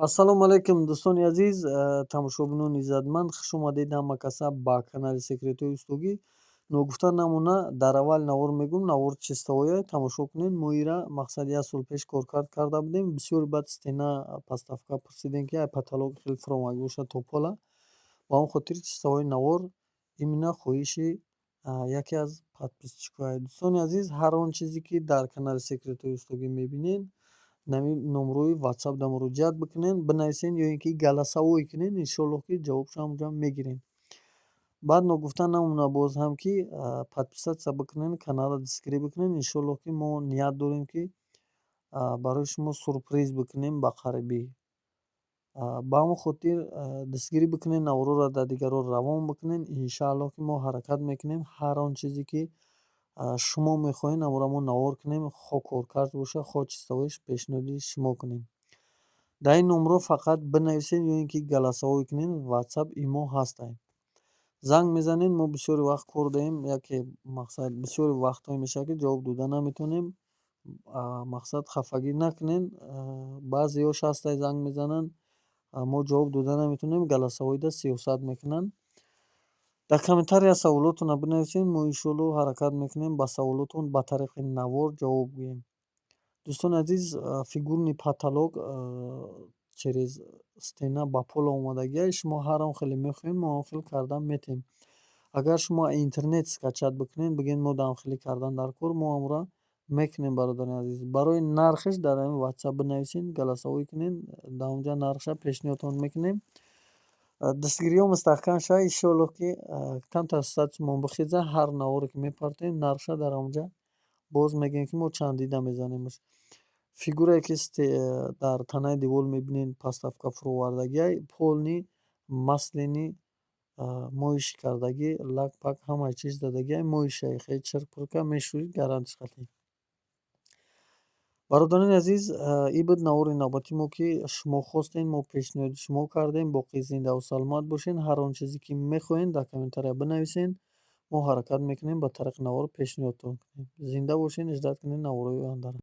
ассалому алайкум, дӯстони азиз, тамошобинони иззатманд, хуш омадед ҳама каса ба канали Секретҳои Устугӣ. Ногуфта намуна дар аввал навор мегӯм, навор чистоя тамошо кунед. Мо ира мақсади 1 сол пеш коркард карда будем. Бисёри баъд стена паставка пурсидем ки ай паталоги хеле фуром ага бошад то пола. Ба он хотир чистоҳои навор именно хоҳиши яке аз подписчикҳояд. Дӯстони азиз, ҳар он чизе ки дар канали Секретҳои Устугӣ мебинед, нами номрӯи WhatsApp да муроҷиат бикунед, бинависед ё ин ки галасавое кунед, иншоаллоҳ ки ҷавобшо ҳамонҷо мегирем. Баъд ногуфта намона боз ҳам ки подписатсия бикунед, каналро дистгирӣ бикунед. Иншоаллоҳ ки мо ният дорем ки барои шумо сюрприз бикунем ба қарибӣ. Ба ҳамон хотир дистгирӣ бикунед, наворҳоро дар дигарҳо равон бикунед. Иншааллоҳ ки мо ҳаракат мекунем ҳар он чизе ки шумо мехоҳед намуро мо навор кунем, хо коркард бошад, хо чистоиш пешниҳоди шумо кунем. Дар ин номро фақат бинависед ё ин ки галасавое кунед. WhatsApp, имо ҳастанд. Занг мезанед, мо бисёри вақт кор дорем, яке мақсад бисёри вақтҳое мешавад ки ҷавоб дода наметавонем. Мақсад хафагӣ накунед, баъзеҳош ҳастанд занг мезананд, мо ҷавоб дода наметавонем, галасавоида сиёсат мекунанд. Дар комментария саволотонро бинависед, мо иншоаллоҳ ҳаракат мекунем ба саволотон ба тариқи навор ҷавоб гӯем. Дӯстони азиз, фигурни паталок через стена ба пола омадагиаш, шумо ҳар он хеле мехоҳед, мо он хел кардан метем. Агар шумо интернет скачат бикунед, бигӯед мо даҳам хеле кардан дар кор, мо амро мекунем бародари азиз. Барои нархаш дар ҳамин WhatsApp бинависед, галасавое кунед, дар он ҷо нархша пешниҳодтон мекунем. Дастгириҳо мустаҳкам шавад, иншоаллоҳ ки камтар сатсумон бихеза, ҳар наворе ки мепартоем, нархша дар он ҷо боз мегӯем ки мо чандида мезанемаш. Фигурае ки дар танаи девор мебинед, паставка фуровардагиай, полни, маслини, моҳи шикардагӣ, лак-пак ҳамаи чиз дадагиай, моҳи шайхӣ, чирк пурка мешӯред, гарантияш қатъӣ. Бародарони азиз, ин буд навори навбати мо, ки шумо хостед, мо пешниҳоди шумо кардем. Боқӣ зиндаву саломат бошед. Ҳар он чизе ки мехоҳед дар комментария бинависед, мо ҳаракат мекунем ба тариқи навор пешниҳодтон кунем. Зинда бошед, иҷрат кунед наворҳои ояндаро.